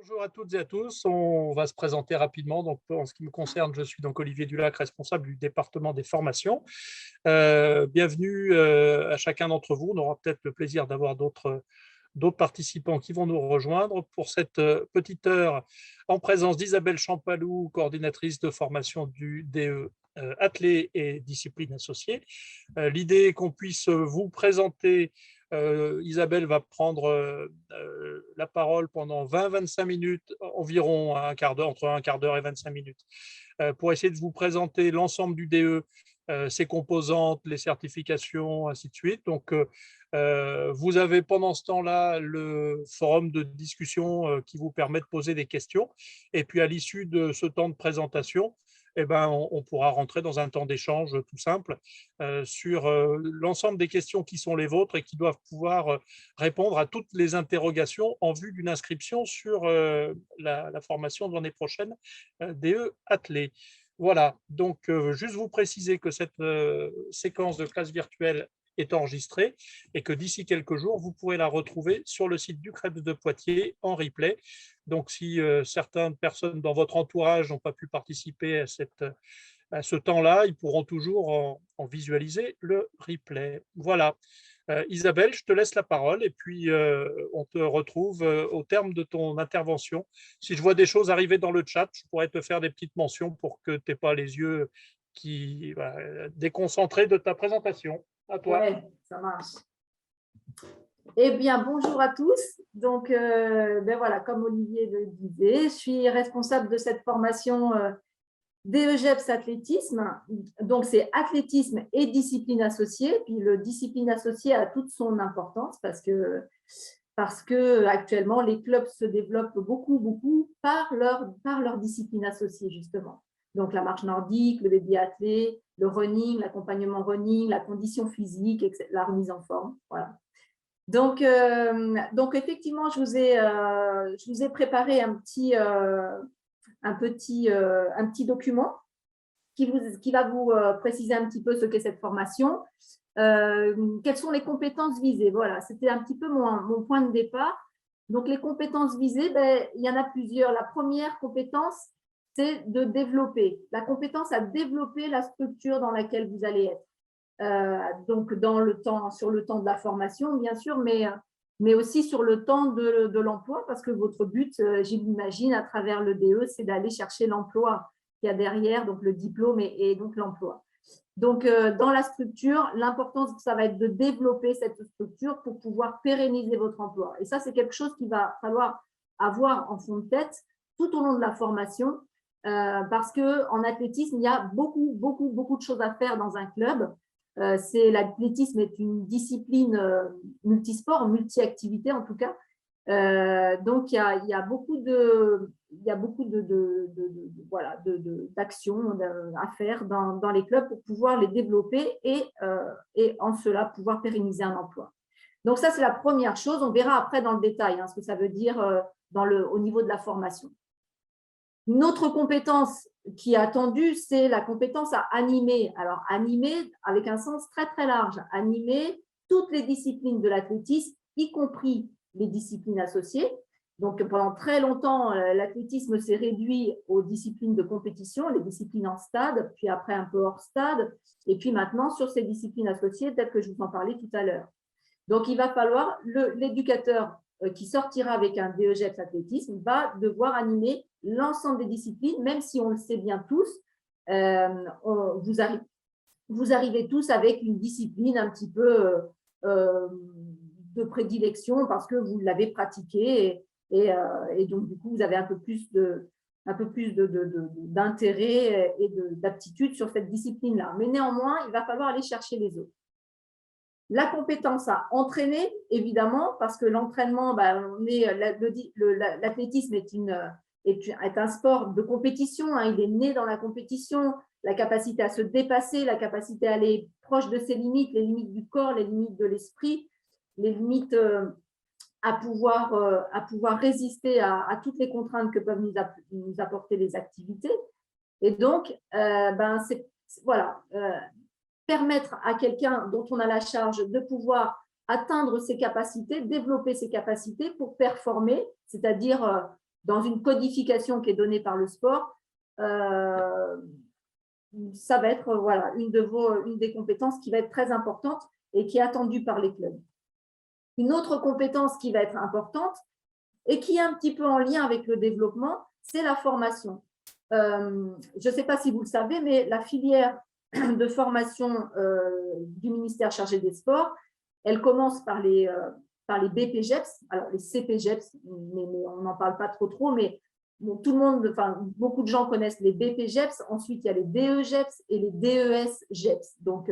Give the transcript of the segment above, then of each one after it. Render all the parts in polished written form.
Bonjour à toutes et à tous. On va se présenter rapidement. Donc, en ce qui me concerne, je suis donc Olivier Dulac, responsable du département des formations. Bienvenue à chacun d'entre vous. On aura peut-être le plaisir d'avoir d'autres participants qui vont nous rejoindre pour cette petite heure en présence d'Isabelle Champalou, coordinatrice de formation du DE athlètes et disciplines associées. L'idée est qu'on puisse vous présenter. Isabelle va prendre la parole pendant 20-25 minutes, environ un quart d'heure, entre un quart d'heure et 25 minutes, pour essayer de vous présenter l'ensemble du DE, ses composantes, les certifications, ainsi de suite. Donc, vous avez pendant ce temps-là le forum de discussion qui vous permet de poser des questions. Et puis, à l'issue de ce temps de présentation, eh ben, on pourra rentrer dans un temps d'échange tout simple sur l'ensemble des questions qui sont les vôtres et qui doivent pouvoir répondre à toutes les interrogations en vue d'une inscription sur la formation de l'année prochaine DE athlée. Voilà, donc juste vous préciser que cette séquence de classe virtuelle est enregistrée et que d'ici quelques jours, vous pourrez la retrouver sur le site du CREPS de Poitiers en replay. Donc, si certaines personnes dans votre entourage n'ont pas pu participer à ce temps-là, ils pourront toujours en visualiser le replay. Voilà. Isabelle, je te laisse la parole et puis on te retrouve au terme de ton intervention. Si je vois des choses arriver dans le chat, je pourrais te faire des petites mentions pour que tu n'aies pas les yeux qui déconcentrés de ta présentation. À toi. Ouais, ça marche. Eh bien, bonjour à tous. Donc, ben voilà, comme Olivier le disait, je suis responsable de cette formation DEGEPS athlétisme. Donc, c'est athlétisme et discipline associée. Puis, le discipline associée a toute son importance parce que actuellement, les clubs se développent beaucoup par leur discipline associée, justement. Donc, la marche nordique, le baby athlé, le running, l'accompagnement running, la condition physique, la remise en forme. Voilà. Donc effectivement, je vous ai préparé un petit document qui va vous préciser un petit peu ce qu'est cette formation. Quelles sont les compétences visées? Voilà, c'était un petit peu mon point de départ. Donc, les compétences visées, il y en a plusieurs. La première compétence, c'est de développer. La compétence à développer la structure dans laquelle vous allez être. Donc, sur le temps de la formation, bien sûr, mais aussi sur le temps de l'emploi, parce que votre but, je l'imagine, à travers le DE, c'est d'aller chercher l'emploi qu'il y a derrière, donc le diplôme et donc l'emploi. Donc, dans la structure, l'importance, ça va être de développer cette structure pour pouvoir pérenniser votre emploi. Et ça, c'est quelque chose qu'il va falloir avoir en fond de tête tout au long de la formation, parce qu'en athlétisme, il y a beaucoup de choses à faire dans un club. L'athlétisme est une discipline multisport, multi-activité en tout cas. Donc, il y a beaucoup d'actions à faire dans les clubs pour pouvoir les développer et en cela pouvoir pérenniser un emploi. Donc, ça, c'est la première chose. On verra après dans le détail ce que ça veut dire au niveau de la formation. Une autre compétence qui est attendue, c'est la compétence à animer. Alors, animer avec un sens très large. Animer toutes les disciplines de l'athlétisme, y compris les disciplines associées. Donc, pendant très longtemps, l'athlétisme s'est réduit aux disciplines de compétition, les disciplines en stade, puis après un peu hors stade, et puis maintenant sur ces disciplines associées, telles que je vous en parlais tout à l'heure. Donc, il va falloir, l'éducateur qui sortira avec un DEGEPS athlétisme va devoir animer l'ensemble des disciplines, même si on le sait bien tous, vous arrivez tous avec une discipline un petit peu de prédilection parce que vous l'avez pratiquée et donc du coup vous avez un peu plus d'intérêt et d'aptitude sur cette discipline-là. Mais néanmoins, il va falloir aller chercher les autres. La compétence à entraîner, évidemment, parce que l'entraînement, l'athlétisme est un sport de compétition, il est né dans la compétition, la capacité à se dépasser, la capacité à aller proche de ses limites, les limites du corps, les limites de l'esprit, les limites à pouvoir résister à toutes les contraintes que peuvent nous apporter les activités. Et donc, permettre à quelqu'un dont on a la charge de pouvoir atteindre ses capacités, développer ses capacités pour performer, c'est-à-dire dans une codification qui est donnée par le sport, ça va être voilà, une des compétences qui va être très importante et qui est attendue par les clubs. Une autre compétence qui va être importante et qui est un petit peu en lien avec le développement, c'est la formation. Je ne sais pas si vous le savez, mais la filière de formation du ministère chargé des sports, elle commence par les BPGEPS, alors les CPGEPS, mais on n'en parle pas trop, mais bon, tout le monde, enfin, beaucoup de gens connaissent les BPGEPS. Ensuite, il y a les DEGEPS et les DES-GEPS. Donc,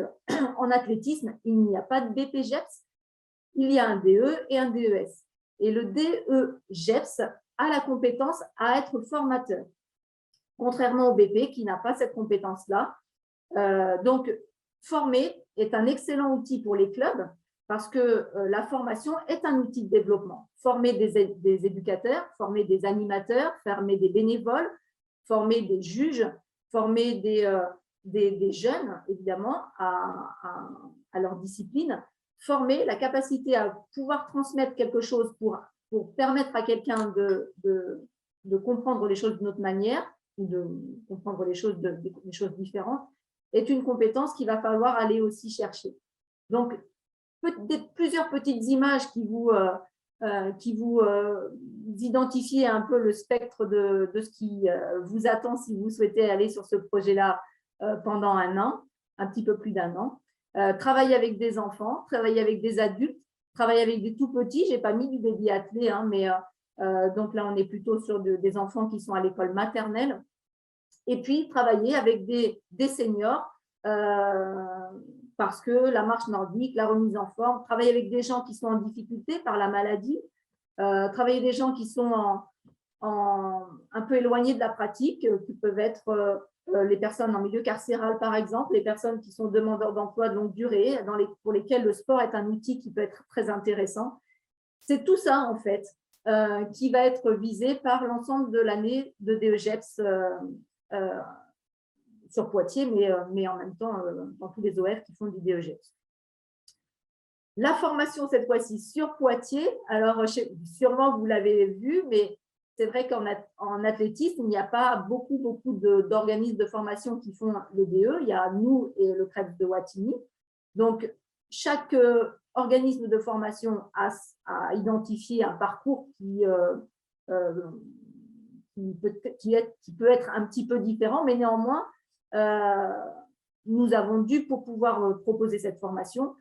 en athlétisme, il n'y a pas de BPGEPS, il y a un DE et un DES. Et le DE-GEPS a la compétence à être formateur, contrairement au BP qui n'a pas cette compétence-là. Donc, former est un excellent outil pour les clubs parce que la formation est un outil de développement. Former des éducateurs, former des animateurs, former des bénévoles, former des juges, former des jeunes, évidemment, à leur discipline, former la capacité à pouvoir transmettre quelque chose pour permettre à quelqu'un de comprendre les choses d'une autre manière ou de comprendre des choses différentes est une compétence qu'il va falloir aller aussi chercher. Donc, plusieurs petites images qui vous identifiez un peu le spectre de ce qui vous attend si vous souhaitez aller sur ce projet-là pendant un an, un petit peu plus d'un an. Travailler avec des enfants, travailler avec des adultes, travailler avec des tout petits. Je n'ai pas mis du baby athlé, hein, mais donc là, on est plutôt sur des enfants qui sont à l'école maternelle. Et puis, travailler avec des seniors parce que la marche nordique, la remise en forme, travailler avec des gens qui sont en difficulté par la maladie, travailler avec des gens qui sont un peu éloignés de la pratique, qui peuvent être les personnes en milieu carcéral, par exemple, les personnes qui sont demandeurs d'emploi de longue durée, pour lesquelles le sport est un outil qui peut être très intéressant. C'est tout ça, en fait, qui va être visé par l'ensemble de l'année de DEGEPS sur Poitiers, mais en même temps dans tous les OF qui font du DEGEPS. La formation, cette fois-ci, sur Poitiers, alors sûrement vous l'avez vu, mais c'est vrai qu'en athlétisme, il n'y a pas beaucoup d'organismes de formation qui font le DE. Il y a nous et le CREPS de Wattignies. Donc, chaque organisme de formation a identifié un parcours qui peut être un petit peu différent, mais néanmoins, nous avons dû, pour pouvoir proposer cette formation,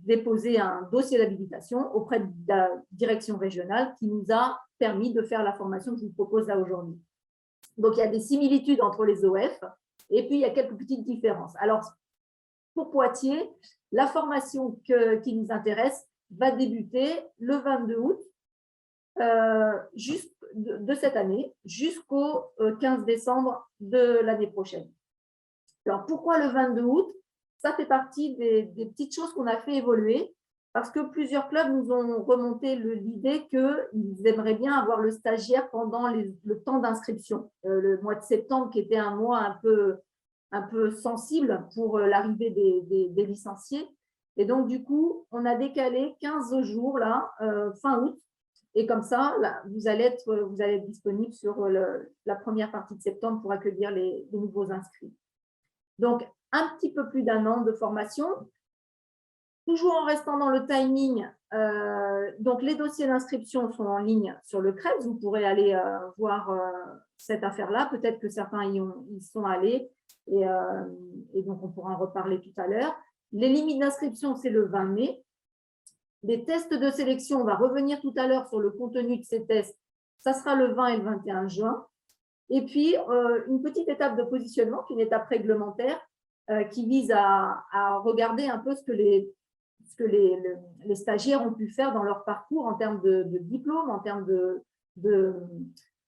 déposer un dossier d'habilitation auprès de la direction régionale qui nous a permis de faire la formation que je vous propose là aujourd'hui. Donc, il y a des similitudes entre les OF et puis il y a quelques petites différences. Alors, pour Poitiers, la formation qui nous intéresse va débuter le 22 août de cette année jusqu'au 15 décembre de l'année prochaine. Alors, pourquoi le 22 août? Ça fait partie des petites choses qu'on a fait évoluer parce que plusieurs clubs nous ont remonté l'idée qu'ils aimeraient bien avoir le stagiaire pendant le temps d'inscription. Le mois de septembre qui était un mois un peu sensible pour l'arrivée des licenciés. Et donc, du coup, on a décalé 15 jours là, fin août. Et comme ça, là, vous allez être disponible sur la première partie de septembre pour accueillir les nouveaux inscrits. Donc, un petit peu plus d'un an de formation, toujours en restant dans le timing. Donc, les dossiers d'inscription sont en ligne sur le CREPS. Vous pourrez aller voir cette affaire-là. Peut-être que certains y sont allés et donc on pourra en reparler tout à l'heure. Les limites d'inscription, c'est le 20 mai. Les tests de sélection, on va revenir tout à l'heure sur le contenu de ces tests. Ça sera le 20 et le 21 juin. Et puis, une petite étape de positionnement, une étape réglementaire qui vise à regarder un peu ce que les stagiaires ont pu faire dans leur parcours en termes de diplôme, en termes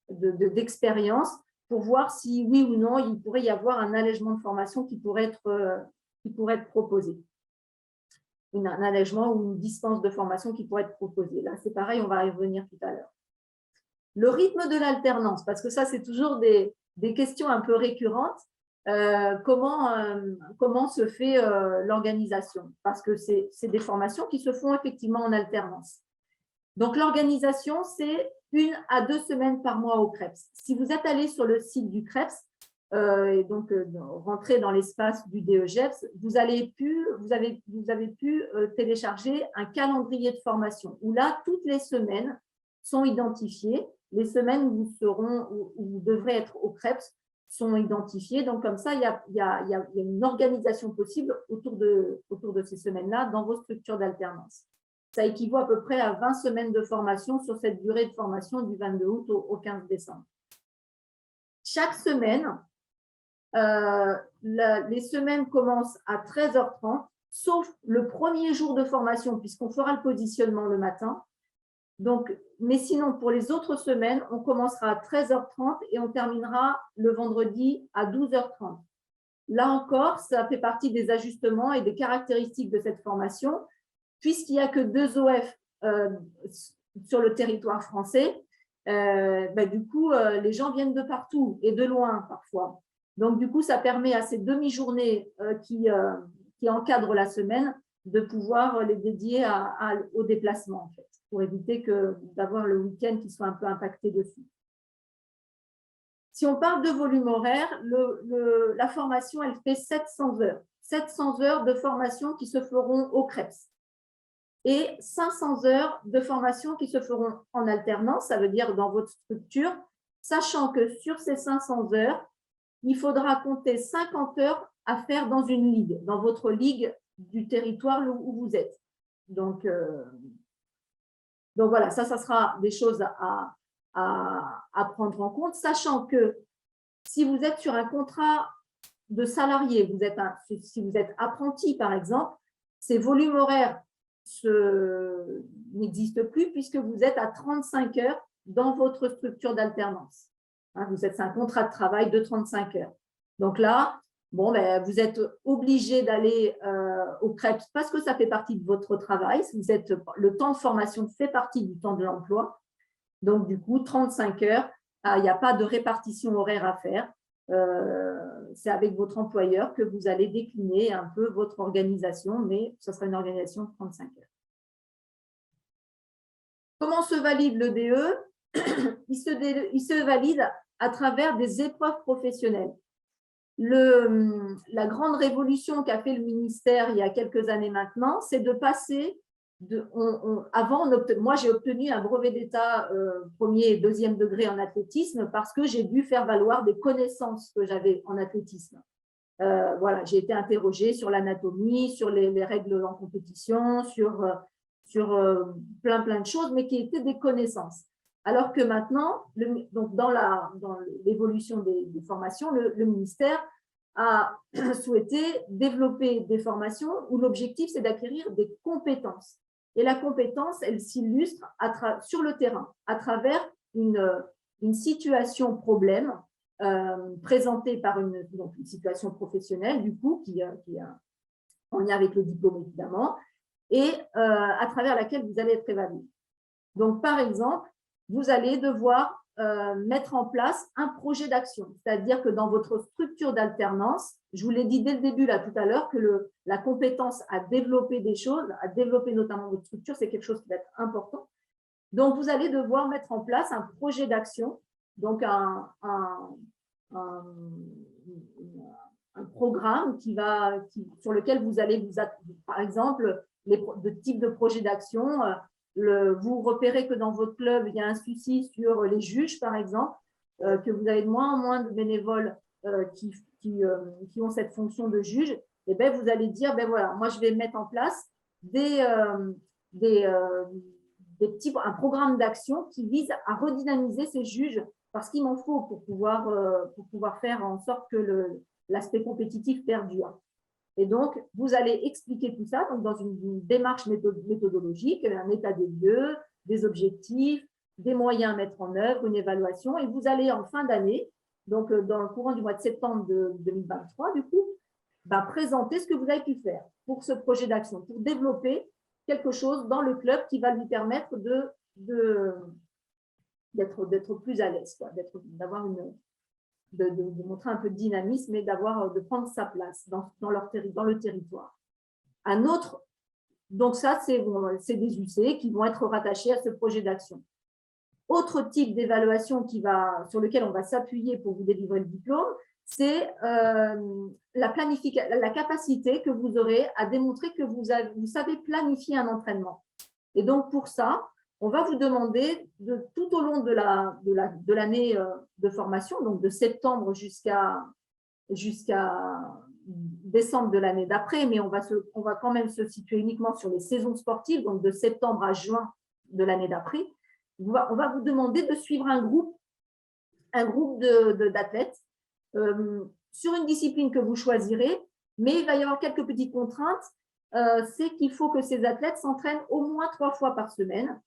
d'expérience, pour voir si oui ou non, il pourrait y avoir un allègement de formation qui pourrait être proposé. Un allègement ou une dispense de formation qui pourrait être proposée. Là, c'est pareil, on va y revenir tout à l'heure. Le rythme de l'alternance, parce que ça, c'est toujours des questions un peu récurrentes. Comment se fait l'organisation? Parce que c'est des formations qui se font effectivement en alternance. Donc, l'organisation, c'est 1 à 2 semaines par mois au CREPS. Si vous êtes allé sur le site du CREPS, et donc rentrer dans l'espace du DEGEPS, vous avez pu télécharger un calendrier de formation où là, toutes les semaines sont identifiées. Les semaines où vous devrez être au CREPS sont identifiées. Donc, comme ça, il y a une organisation possible autour de ces semaines-là dans vos structures d'alternance. Ça équivaut à peu près à 20 semaines de formation sur cette durée de formation du 22 août au 15 décembre. Chaque semaine, les semaines commencent à 13h30, sauf le premier jour de formation, puisqu'on fera le positionnement le matin. Donc, mais sinon, pour les autres semaines, on commencera à 13h30 et on terminera le vendredi à 12h30. Là encore, ça fait partie des ajustements et des caractéristiques de cette formation, puisqu'il n'y a que 2 OF sur le territoire français. Du coup, les gens viennent de partout et de loin parfois. Donc, du coup, ça permet à ces demi-journées qui encadrent la semaine de pouvoir les dédier au déplacement, en fait, pour éviter d'avoir le week-end qui soit un peu impacté dessus. Si on parle de volume horaire, la formation, elle fait 700 heures. 700 heures de formation qui se feront au CREPS. Et 500 heures de formation qui se feront en alternance, ça veut dire dans votre structure, sachant que sur ces 500 heures, il faudra compter 50 heures à faire dans une ligue, dans votre ligue du territoire où vous êtes. Donc voilà, ça sera des choses à prendre en compte, sachant que si vous êtes sur un contrat de salarié, si vous êtes apprenti par exemple, ces volumes horaires n'existent plus puisque vous êtes à 35 heures dans votre structure d'alternance. C'est un contrat de travail de 35 heures. Donc là, vous êtes obligé d'aller au CREPS parce que ça fait partie de votre travail. Le temps de formation fait partie du temps de l'emploi. Donc, du coup, 35 heures, il n'y a pas de répartition horaire à faire. C'est avec votre employeur que vous allez décliner un peu votre organisation, mais ce sera une organisation de 35 heures. Comment se valide le DE? Il se valide à travers des épreuves professionnelles. La grande révolution qu'a fait le ministère il y a quelques années maintenant, c'est de passer moi, j'ai obtenu un brevet d'État premier et deuxième degré en athlétisme parce que j'ai dû faire valoir des connaissances que j'avais en athlétisme. Voilà, j'ai été interrogée sur l'anatomie, sur les règles en compétition, sur plein de choses, mais qui étaient des connaissances. Alors que maintenant, donc dans l'évolution des formations, le ministère a souhaité développer des formations où l'objectif, c'est d'acquérir des compétences. Et la compétence, elle s'illustre sur le terrain, à travers une situation problème présentée par une situation professionnelle, du coup, qui est en lien avec le diplôme, évidemment, et à travers laquelle vous allez être évalué. Donc, par exemple, vous allez devoir mettre en place un projet d'action, c'est-à-dire que dans votre structure d'alternance, je vous l'ai dit dès le début, là, tout à l'heure, que la compétence à développer des choses, à développer notamment votre structure, c'est quelque chose qui va être important. Donc, vous allez devoir mettre en place un projet d'action, donc un programme sur lequel vous allez par exemple, le type de projet d'action. Vous repérez que dans votre club, il y a un souci sur les juges, par exemple, que vous avez de moins en moins de bénévoles qui ont cette fonction de juge. Et bien, vous allez dire, ben voilà, moi, je vais mettre en place un programme d'action qui vise à redynamiser ces juges parce qu'il m'en faut pour pouvoir faire en sorte que l'aspect compétitif perdure. Et donc, vous allez expliquer tout ça donc dans une démarche méthodologique, un état des lieux, des objectifs, des moyens à mettre en œuvre, une évaluation. Et vous allez en fin d'année, donc dans le courant du mois de septembre 2023, du coup, présenter ce que vous avez pu faire pour ce projet d'action, pour développer quelque chose dans le club qui va lui permettre d'être plus à l'aise, d'avoir de montrer un peu de dynamisme et de prendre sa place dans le territoire. Un autre Donc ça, c'est des UC qui vont être rattachés à ce projet d'action. Autre type d'évaluation sur lequel on va s'appuyer pour vous délivrer le diplôme, c'est la capacité que vous aurez à démontrer que vous savez planifier un entraînement. Et donc, pour ça, on va vous demander tout au long de l'année de formation, donc de septembre jusqu'à décembre de l'année d'après, mais on va quand même se situer uniquement sur les saisons sportives, donc de septembre à juin de l'année d'après. On va vous demander de suivre un groupe d'athlètes sur une discipline que vous choisirez, mais il va y avoir quelques petites contraintes. C'est qu'il faut que ces athlètes s'entraînent au moins 3 fois par semaine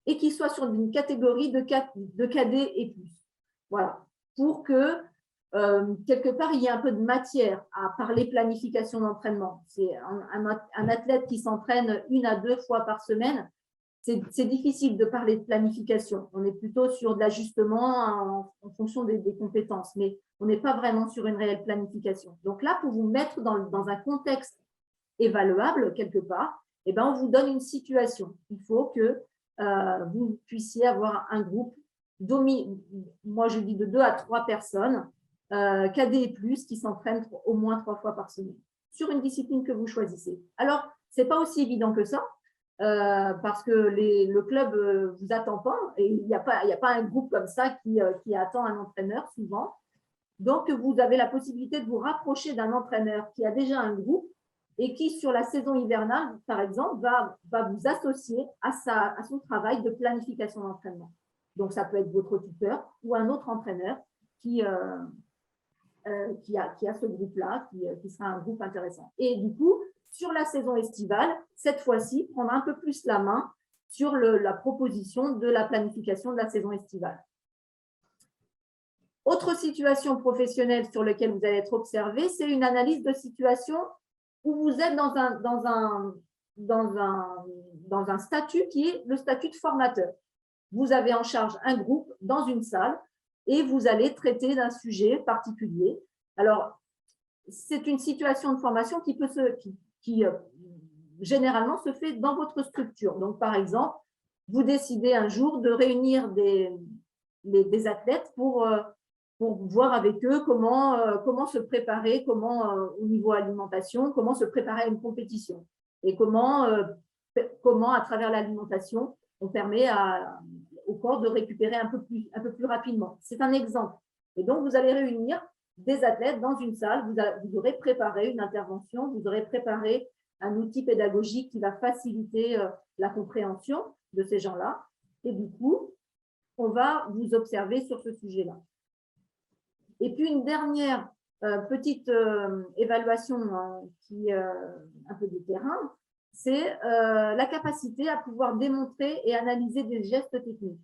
et qu'ils soient sur une catégorie de cadets et plus. Voilà, pour que quelque part, il y ait un peu de matière à parler planification d'entraînement. C'est un athlète qui s'entraîne 1 à 2 fois par semaine. C'est difficile de parler de planification. On est plutôt sur de l'ajustement en fonction des compétences, mais on n'est pas vraiment sur une réelle planification. Donc là, pour vous mettre dans un contexte évaluable quelque part, eh ben, on vous donne une situation. Il faut que vous puissiez avoir un groupe, moi je dis de 2 à 3 personnes, cadets et plus, qui s'entraînent au moins 3 fois par semaine sur une discipline que vous choisissez. Alors, ce n'est pas aussi évident que ça, parce que le club vous attend pas, et il n'y a pas un groupe comme ça qui attend un entraîneur souvent. Donc, vous avez la possibilité de vous rapprocher d'un entraîneur qui a déjà un groupe et qui, sur la saison hivernale, par exemple, va vous associer à son travail de planification d'entraînement. Donc, ça peut être votre tuteur ou un autre entraîneur qui a ce groupe-là, qui sera un groupe intéressant. Et du coup, sur la saison estivale, cette fois-ci, prendre un peu plus la main sur la proposition de la planification de la saison estivale. Autre situation professionnelle sur laquelle vous allez être observé, c'est une analyse de situation où vous êtes dans un statut qui est le statut de formateur. Vous avez en charge un groupe dans une salle et vous allez traiter d'un sujet particulier. Alors, c'est une situation de formation qui généralement se fait dans votre structure. Donc, par exemple, vous décidez un jour de réunir des athlètes pour voir avec eux comment se préparer, au niveau alimentation, comment se préparer à une compétition et comment à travers l'alimentation, on permet au corps de récupérer un peu plus rapidement. C'est un exemple. Et donc, vous allez réunir des athlètes dans une salle, vous aurez préparé une intervention, vous aurez préparé un outil pédagogique qui va faciliter la compréhension de ces gens-là. Et du coup, on va vous observer sur ce sujet-là. Et puis, une dernière petite évaluation qui est un peu de terrain, c'est la capacité à pouvoir démontrer et analyser des gestes techniques.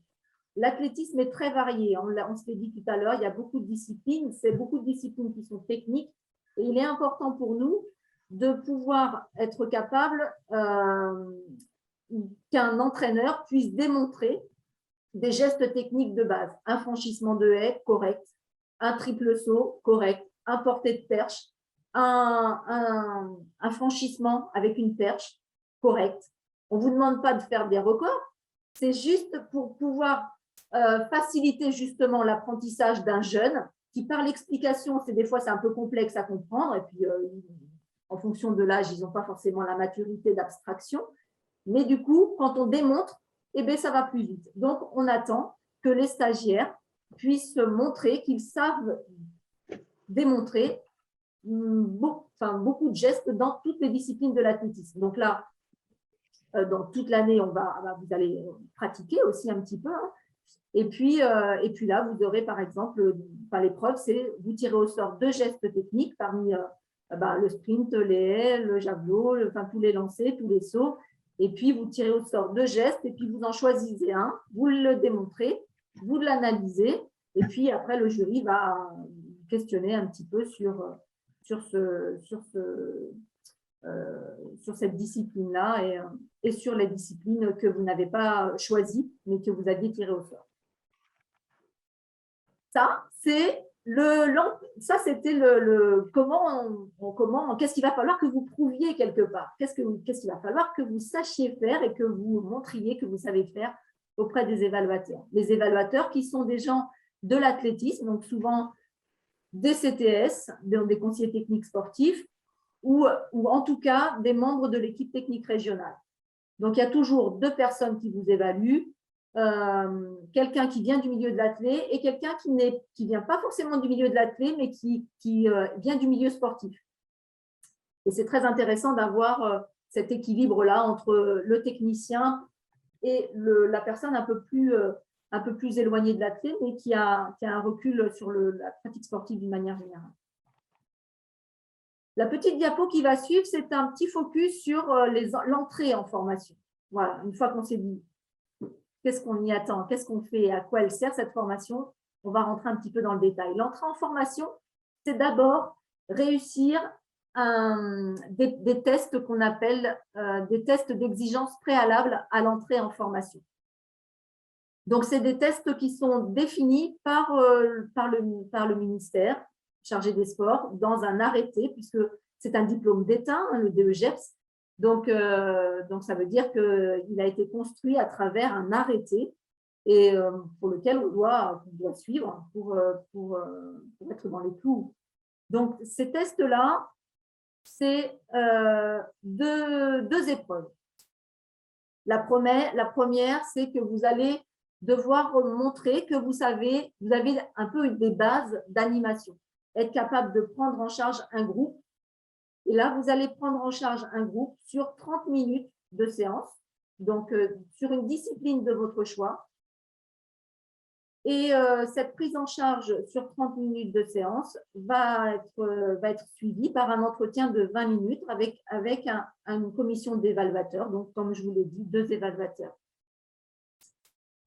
L'athlétisme est très varié. On se l'est dit tout à l'heure, il y a beaucoup de disciplines. C'est beaucoup de disciplines qui sont techniques. Et il est important pour nous de pouvoir être capable qu'un entraîneur puisse démontrer des gestes techniques de base. Un franchissement de haie, correct. Un triple saut, correct. Un porté de perche. Un franchissement avec une perche, correct. On ne vous demande pas de faire des records. C'est juste pour pouvoir faciliter justement l'apprentissage d'un jeune qui, par l'explication, des fois c'est un peu complexe à comprendre, et puis en fonction de l'âge, ils n'ont pas forcément la maturité d'abstraction, mais du coup, quand on démontre, eh bien, ça va plus vite. Donc, on attend que les stagiaires puissent montrer qu'ils savent démontrer beaucoup de gestes dans toutes les disciplines de l'athlétisme. Donc là, dans toute l'année, vous allez pratiquer aussi un petit peu, hein. Et puis là, vous aurez par exemple, l'épreuve, c'est vous tirez au sort 2 gestes techniques parmi le sprint, les haies, le javelot, tous les lancers, tous les sauts. Et puis, vous tirez au sort 2 gestes et puis vous en choisissez un, vous le démontrez, vous l'analysez. Et puis après, le jury va questionner un petit peu sur cette discipline-là et sur les disciplines que vous n'avez pas choisies, mais que vous aviez tirées au sort. Ça, c'est Ça, c'était qu'est-ce qu'il va falloir que vous prouviez quelque part, qu'est-ce qu'il va falloir que vous sachiez faire et que vous montriez que vous savez faire auprès des évaluateurs. Les évaluateurs qui sont des gens de l'athlétisme, donc souvent des CTS, des conseillers techniques sportifs, ou en tout cas des membres de l'équipe technique régionale. Donc, il y a toujours 2 personnes qui vous évaluent, quelqu'un qui vient du milieu de l'athlé et quelqu'un qui ne vient pas forcément du milieu de l'athlé, mais qui vient du milieu sportif. Et c'est très intéressant d'avoir cet équilibre-là entre le technicien et la personne un peu plus éloignée de l'athlé, mais qui a un recul sur la pratique sportive d'une manière générale. La petite diapo qui va suivre, c'est un petit focus sur l'entrée en formation. Voilà, une fois qu'on s'est dit qu'est-ce qu'on y attend, qu'est-ce qu'on fait, à quoi elle sert cette formation, on va rentrer un petit peu dans le détail. L'entrée en formation, c'est d'abord réussir des tests qu'on appelle des tests d'exigence préalable à l'entrée en formation. Donc, c'est des tests qui sont définis par le ministère chargé des sports dans un arrêté, puisque c'est un diplôme d'État, le DEGEPS. Donc, ça veut dire qu'il a été construit à travers un arrêté et pour lequel on doit suivre pour être dans les clous. Donc, ces tests-là, c'est 2 épreuves. La première, c'est que vous allez devoir montrer que vous avez un peu des bases d'animation, être capable de prendre en charge un groupe. Et là, vous allez prendre en charge un groupe sur 30 minutes de séance, donc sur une discipline de votre choix. Et cette prise en charge sur 30 minutes de séance va être suivie par un entretien de 20 minutes avec une commission d'évaluateurs, donc comme je vous l'ai dit, 2 évaluateurs.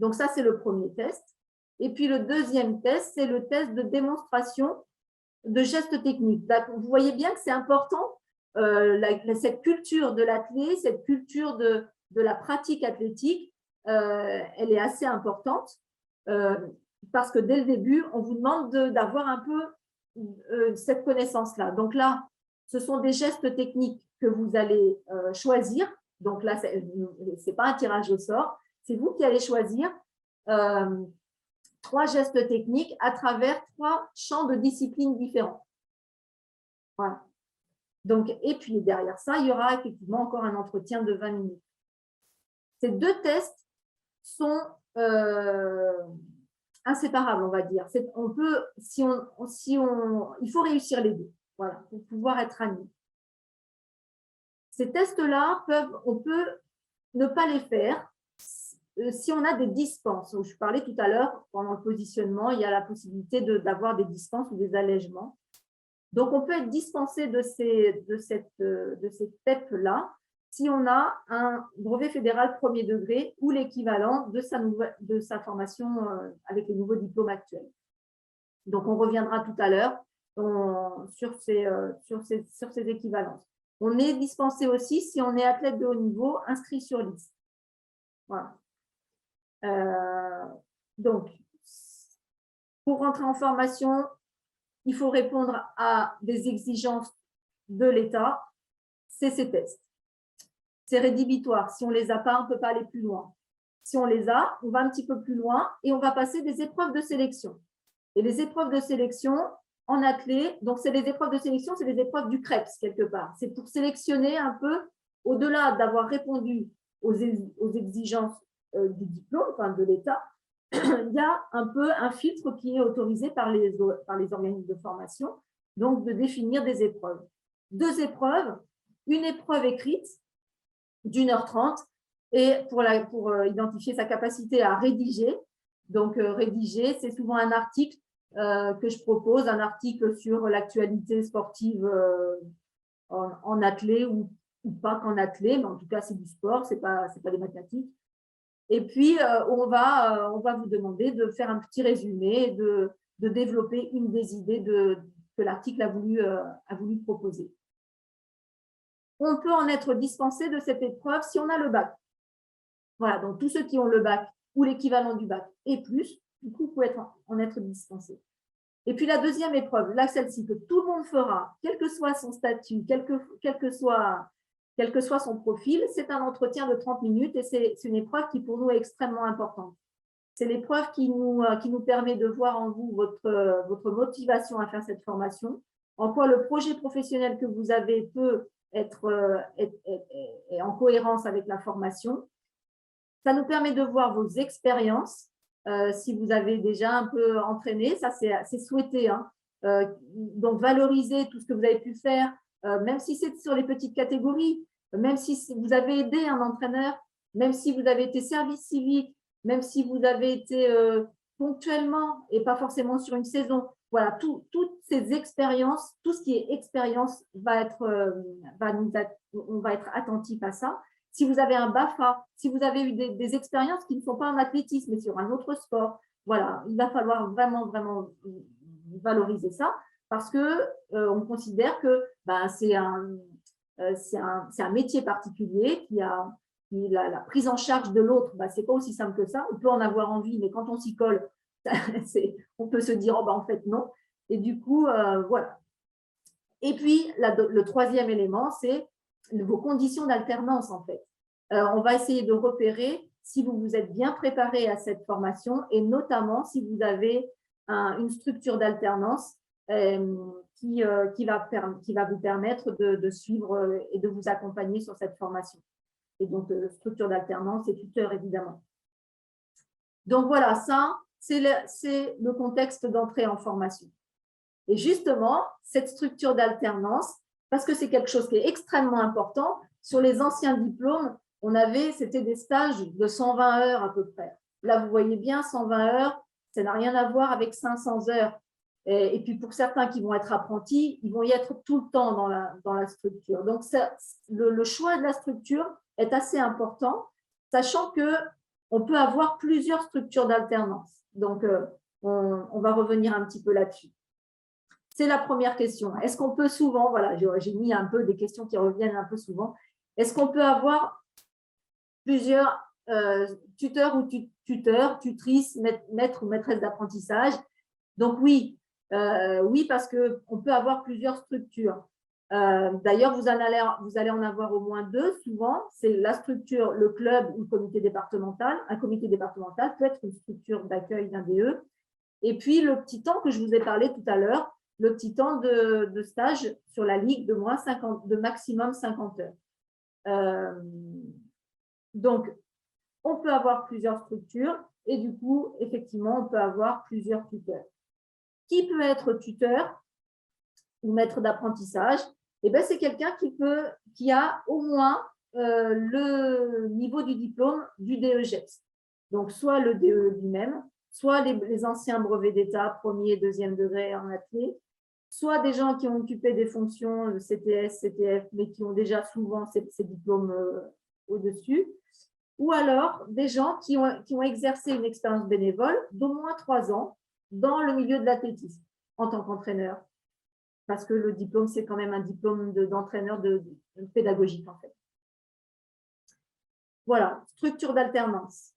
Donc ça, c'est le premier test. Et puis le deuxième test, c'est le test de démonstration de gestes techniques. Vous voyez bien que c'est important, cette culture de l'athlète, cette culture de la pratique athlétique, elle est assez importante parce que dès le début, on vous demande d'avoir un peu cette connaissance-là. Donc là, ce sont des gestes techniques que vous allez choisir. Donc là, ce n'est pas un tirage au sort, c'est vous qui allez choisir 3 gestes techniques à travers 3 champs de disciplines différents. Voilà. Donc, et puis derrière ça, il y aura effectivement encore un entretien de 20 minutes. Ces 2 tests sont inséparables, on va dire. Il faut réussir les 2, voilà, pour pouvoir être admis. Ces tests-là, on peut ne pas les faire si on a des dispenses. Je parlais tout à l'heure, pendant le positionnement, il y a la possibilité d'avoir des dispenses ou des allègements. Donc, on peut être dispensé de ces TEP-là si on a un brevet fédéral premier degré ou l'équivalent de sa formation avec les nouveaux diplômes actuels. Donc, on reviendra tout à l'heure sur ces équivalences. On est dispensé aussi si on est athlète de haut niveau inscrit sur liste. Voilà. Donc, pour rentrer en formation, il faut répondre à des exigences de l'État, c'est ces tests. C'est rédhibitoire. Si on ne les a pas, on ne peut pas aller plus loin. Si on les a, on va un petit peu plus loin et on va passer des épreuves de sélection. Et les épreuves de sélection en athlée, donc c'est les épreuves de sélection, c'est les épreuves du CREPS quelque part. C'est pour sélectionner un peu, au-delà d'avoir répondu aux exigences du diplôme, enfin de l'État, il y a un peu un filtre qui est autorisé par les organismes de formation, donc de définir des épreuves. 2 épreuves, une épreuve écrite d'1h30 et pour identifier sa capacité à rédiger. Donc, rédiger, c'est souvent un article que je propose, un article sur l'actualité sportive en athlée ou pas qu'en athlée, mais en tout cas, c'est du sport, c'est pas des mathématiques. Et puis, on va vous demander de faire un petit résumé, de développer une des idées que l'article a voulu proposer. On peut en être dispensé de cette épreuve si on a le bac. Voilà, donc tous ceux qui ont le bac ou l'équivalent du bac et plus, du coup, vous pouvez en être dispensé. Et puis la deuxième épreuve, là, celle-ci que tout le monde fera, quel que soit son statut, quel que soit son profil, c'est un entretien de 30 minutes et c'est une épreuve qui pour nous est extrêmement importante. C'est l'épreuve qui nous permet de voir en vous votre motivation à faire cette formation, en quoi le projet professionnel que vous avez peut être en cohérence avec la formation. Ça nous permet de voir vos expériences, si vous avez déjà un peu entraîné, ça c'est souhaité. Hein. Donc, valoriser tout ce que vous avez pu faire, même si c'est sur les petites catégories, même si vous avez aidé un entraîneur, même si vous avez été service civique, même si vous avez été ponctuellement et pas forcément sur une saison. Voilà, toutes ces expériences, tout ce qui est expérience on va être attentif à ça. Si vous avez un BAFA, si vous avez eu des expériences qui ne sont pas en athlétisme, mais sur un autre sport, voilà, il va falloir vraiment, vraiment valoriser ça parce qu'on considère que c'est un métier particulier qui a la prise en charge de l'autre, c'est pas aussi simple que ça. On peut en avoir envie, mais quand on s'y colle, on peut se dire, en fait, non. Et du coup, voilà. Et puis, le troisième élément, c'est vos conditions d'alternance, en fait. On va essayer de repérer si vous vous êtes bien préparé à cette formation et notamment si vous avez une structure d'alternance qui va vous permettre de suivre et de vous accompagner sur cette formation. Et donc, structure d'alternance et tuteur, évidemment. Donc, voilà, ça, c'est le contexte d'entrée en formation. Et justement, cette structure d'alternance, parce que c'est quelque chose qui est extrêmement important, sur les anciens diplômes, c'était des stages de 120 heures à peu près. Là, vous voyez bien, 120 heures, ça n'a rien à voir avec 500 heures. Et puis, pour certains qui vont être apprentis, ils vont y être tout le temps dans la structure. Donc, le choix de la structure est assez important, sachant qu'on peut avoir plusieurs structures d'alternance. Donc, on va revenir un petit peu là-dessus. C'est la première question. Est-ce qu'on peut souvent, voilà, j'ai mis un peu des questions qui reviennent un peu souvent, est-ce qu'on peut avoir plusieurs tuteurs ou tutrices, maîtres ou maîtresses d'apprentissage? Donc oui, parce qu'on peut avoir plusieurs structures. D'ailleurs, vous allez en avoir au moins deux souvent. C'est la structure, le club ou le comité départemental. Un comité départemental peut être une structure d'accueil d'un DE. Et puis, le petit temps que je vous ai parlé tout à l'heure, le petit temps de stage sur la ligue de maximum 50 heures. Donc, on peut avoir plusieurs structures et du coup, effectivement, on peut avoir plusieurs tuteurs. Qui peut être tuteur ou maître d'apprentissage? C'est quelqu'un qui a au moins le niveau du diplôme du DEGEPS. Donc, soit le DE lui-même, soit les anciens brevets d'État, premier et deuxième degré en athlète, soit des gens qui ont occupé des fonctions CTS, CTF, mais qui ont déjà souvent ces diplômes au-dessus, ou alors des gens qui ont exercé une expérience bénévole d'au moins 3 ans dans le milieu de l'athlétisme en tant qu'entraîneur. Parce que le diplôme, c'est quand même un diplôme d'entraîneur pédagogique, en fait. Voilà, structure d'alternance.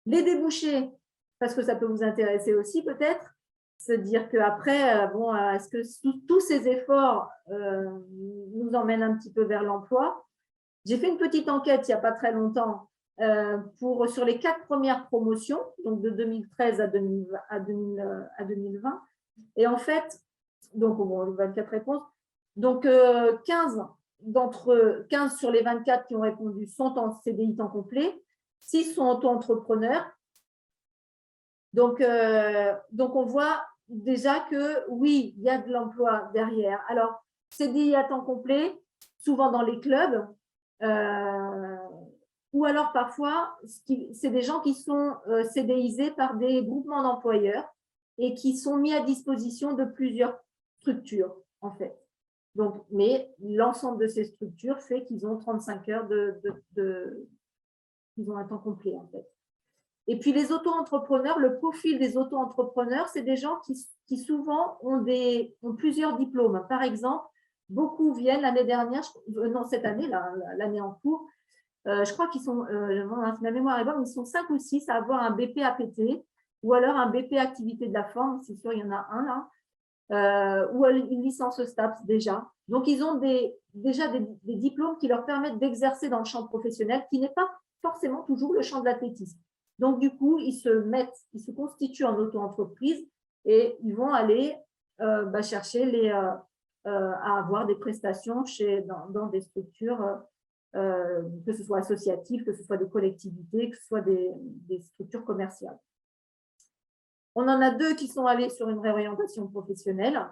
Les débouchés, parce que ça peut vous intéresser aussi peut-être, se dire qu'après, est-ce que tous ces efforts nous emmènent un petit peu vers l'emploi? J'ai fait une petite enquête il n'y a pas très longtemps sur les 4 premières promotions, donc de 2013 à 2020. Et en fait, donc 24 réponses, donc 15 sur les 24 qui ont répondu sont en CDI temps complet, 6 sont auto-entrepreneurs. Donc, on voit déjà que oui, il y a de l'emploi derrière. Alors, CDI à temps complet, souvent dans les clubs, ou alors parfois, c'est des gens qui sont CDIsés par des groupements d'employeurs et qui sont mis à disposition de plusieurs structures, en fait. Donc, mais l'ensemble de ces structures fait qu'ils ont 35 heures ils ont un temps complet, en fait. Et puis, les auto-entrepreneurs, le profil des auto-entrepreneurs, c'est des gens qui souvent ont plusieurs diplômes. Par exemple, beaucoup viennent l'année dernière, cette année, l'année en cours, je crois qu'ils sont, ma mémoire est bonne, ils sont 5 ou 6 à avoir un BP APT. ou alors un BP activité de la forme, c'est sûr, il y en a un là, ou une licence STAPS déjà. Donc, ils ont déjà des diplômes qui leur permettent d'exercer dans le champ professionnel, qui n'est pas forcément toujours le champ de l'athlétisme. Donc, du coup, ils se constituent en auto-entreprise et ils vont aller chercher à avoir des prestations dans des structures, que ce soit associatives, que ce soit des collectivités, que ce soit des structures commerciales. On en a 2 qui sont allés sur une réorientation professionnelle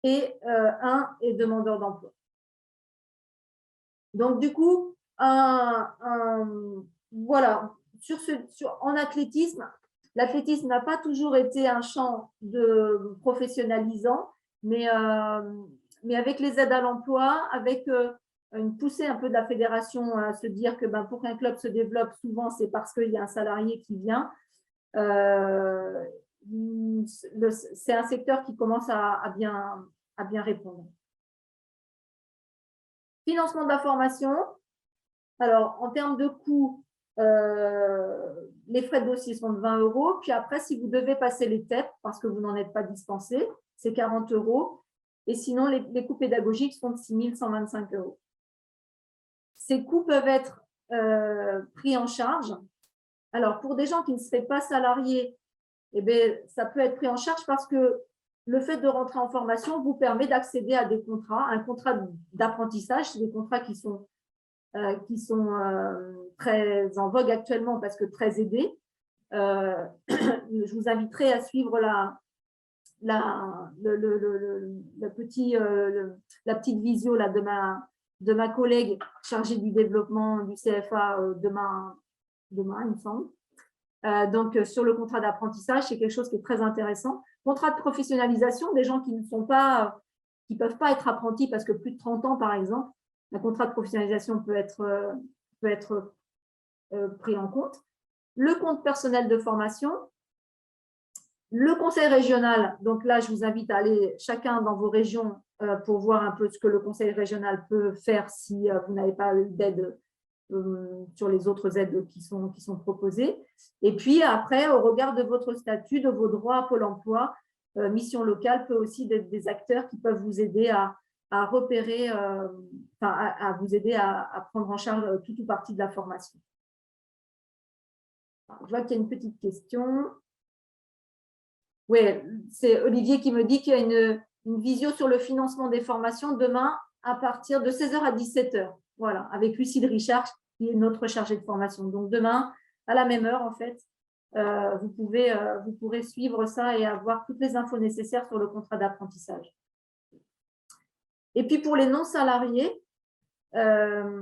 et un est demandeur d'emploi. Donc, du coup, voilà, en athlétisme, l'athlétisme n'a pas toujours été un champ professionnalisant, mais avec les aides à l'emploi, avec une poussée un peu de la fédération à se dire que pour qu'un club se développe, souvent, c'est parce qu'il y a un salarié qui vient. C'est un secteur qui commence à bien répondre. Financement de la formation. Alors, en termes de coûts, les frais de dossier sont de 20 €. Puis après, si vous devez passer les TEP, parce que vous n'en êtes pas dispensé, c'est 40 €. Et sinon, les coûts pédagogiques sont de 6 125 €. Ces coûts peuvent être pris en charge. Alors, pour des gens qui ne seraient pas salariés, eh bien, ça peut être pris en charge parce que le fait de rentrer en formation vous permet d'accéder à des contrats, un contrat d'apprentissage, c'est des contrats qui sont très en vogue actuellement parce que très aidés. Je vous inviterai à suivre la petite visio là, de ma collègue chargée du développement du CFA demain, il me semble. Donc, sur le contrat d'apprentissage, c'est quelque chose qui est très intéressant. Contrat de professionnalisation, des gens qui ne peuvent pas être apprentis parce que plus de 30 ans, par exemple, un contrat de professionnalisation peut être pris en compte. Le compte personnel de formation, le conseil régional. Donc là, je vous invite à aller chacun dans vos régions pour voir un peu ce que le conseil régional peut faire si vous n'avez pas eu d'aide sur les autres aides qui sont proposées. Et puis après, au regard de votre statut, de vos droits à Pôle emploi, Mission locale peut aussi être des acteurs qui peuvent vous aider à repérer, à vous aider à prendre en charge toute ou partie de la formation. Alors, je vois qu'il y a une petite question. Oui, c'est Olivier qui me dit qu'il y a une visio sur le financement des formations demain à partir de 16 h à 17 h. Voilà, avec Lucille Richard, qui est notre chargée de formation. Donc, demain, à la même heure, en fait, vous pourrez suivre ça et avoir toutes les infos nécessaires sur le contrat d'apprentissage. Et puis, pour les non-salariés, voilà.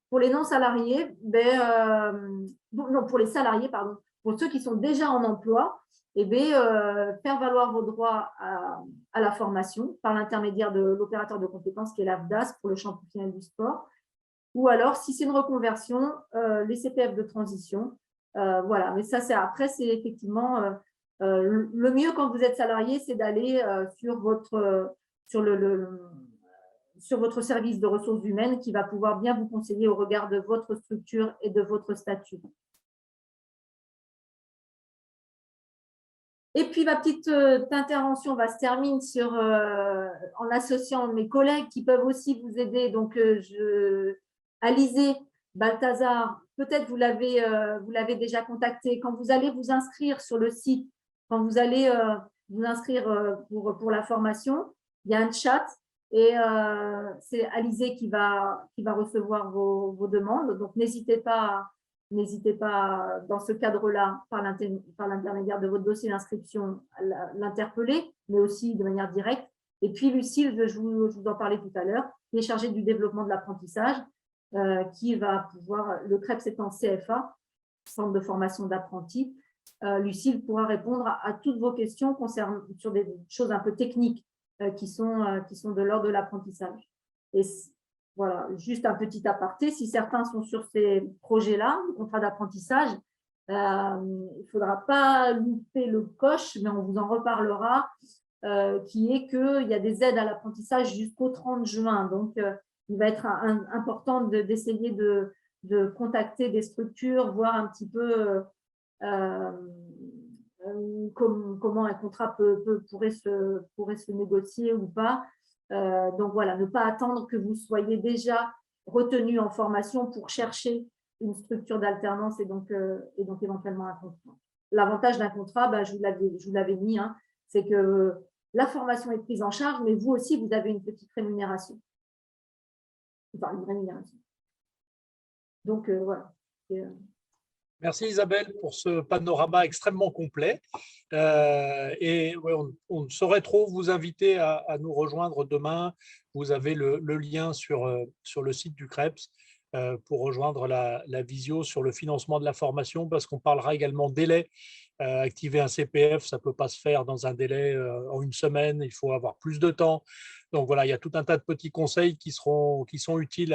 Pour les non-salariés, non, pour les salariés, pardon, pour ceux qui sont déjà en emploi, faire valoir vos droits à la formation par l'intermédiaire de l'opérateur de compétences qui est l'AFDAS pour le champ professionnel du sport. Ou alors, si c'est une reconversion, les CPF de transition. Voilà, mais ça, après, c'est effectivement le mieux quand vous êtes salarié, c'est d'aller sur votre service de ressources humaines qui va pouvoir bien vous conseiller au regard de votre structure et de votre statut. Et puis, ma petite intervention va se terminer en associant mes collègues qui peuvent aussi vous aider. Donc, Alizé Balthazar, peut-être vous l'avez déjà contacté. Quand vous allez vous inscrire sur le site, quand vous allez vous inscrire pour la formation, il y a un chat et c'est Alizé qui va recevoir vos demandes. Donc, n'hésitez pas dans ce cadre-là, par l'intermédiaire de votre dossier d'inscription, à l'interpeller, mais aussi de manière directe. Et puis, Lucille, je vous en parlais tout à l'heure, qui est chargée du développement de l'apprentissage, qui va pouvoir, le CREPS étant CFA, Centre de formation d'apprentis, Lucille pourra répondre à toutes vos questions sur des choses un peu techniques qui sont de l'ordre de l'apprentissage. Et voilà, juste un petit aparté, si certains sont sur ces projets-là, le contrat d'apprentissage, il ne faudra pas louper le coche, mais on vous en reparlera, qui est qu'il y a des aides à l'apprentissage jusqu'au 30 juin. Donc, il va être important d'essayer de de contacter des structures, voir un petit peu comment un contrat pourrait se négocier ou pas. Donc voilà, ne pas attendre que vous soyez déjà retenu en formation pour chercher une structure d'alternance et donc éventuellement un contrat. L'avantage d'un contrat, je vous l'avais mis, hein, c'est que la formation est prise en charge, mais vous aussi, vous avez une petite rémunération. Enfin, une rémunération. Donc, voilà. Merci Isabelle pour ce panorama extrêmement complet. Et ouais, on ne saurait trop vous inviter à nous rejoindre demain. Vous avez le lien sur le site du CREPS pour rejoindre la visio sur le financement de la formation, parce qu'on parlera également délai. Activer un CPF, ça ne peut pas se faire dans un délai en une semaine, il faut avoir plus de temps. Donc voilà, il y a tout un tas de petits conseils qui sont utiles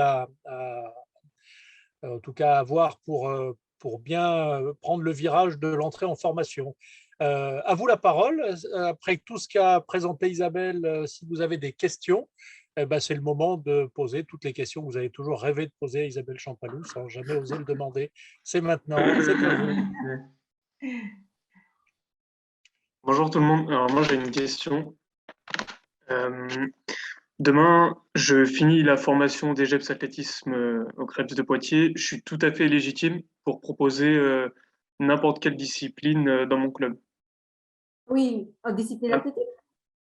en tout cas à avoir pour bien prendre le virage de l'entrée en formation. À vous la parole. Après tout ce qu'a présenté Isabelle, si vous avez des questions, c'est le moment de poser toutes les questions que vous avez toujours rêvé de poser à Isabelle Champalou sans jamais oser le demander. C'est maintenant, c'est à vous. Bonjour tout le monde. Alors moi j'ai une question. Demain, je finis la formation d'EGEPS athlétisme au CREPS de Poitiers. Je suis tout à fait légitime pour proposer n'importe quelle discipline dans mon club. Oui, en discipline athlétique.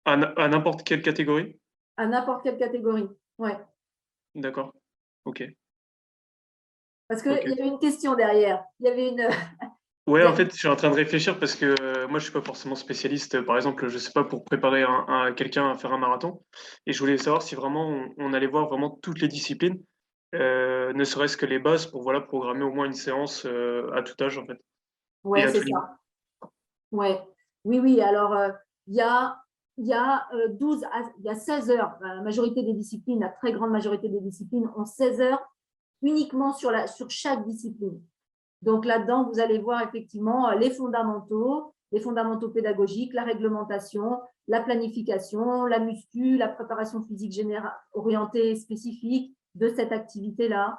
À n'importe quelle catégorie? À n'importe quelle catégorie, ouais. D'accord, ok. Parce qu'il y avait une question derrière. Il y avait une… Ouais, en fait, je suis en train de réfléchir parce que moi, je suis pas forcément spécialiste. Par exemple, je sais pas pour préparer quelqu'un à faire un marathon. Et je voulais savoir si vraiment on allait voir vraiment toutes les disciplines, ne serait-ce que les bases pour voilà programmer au moins une séance à tout âge en fait. Ouais, c'est ça. Ouais. Oui. Alors, il y a 16 heures. La majorité des disciplines, la très grande majorité des disciplines ont 16 heures uniquement sur chaque discipline. Donc là-dedans, vous allez voir effectivement les fondamentaux pédagogiques, la réglementation, la planification, la muscu, la préparation physique générale orientée spécifique de cette activité-là.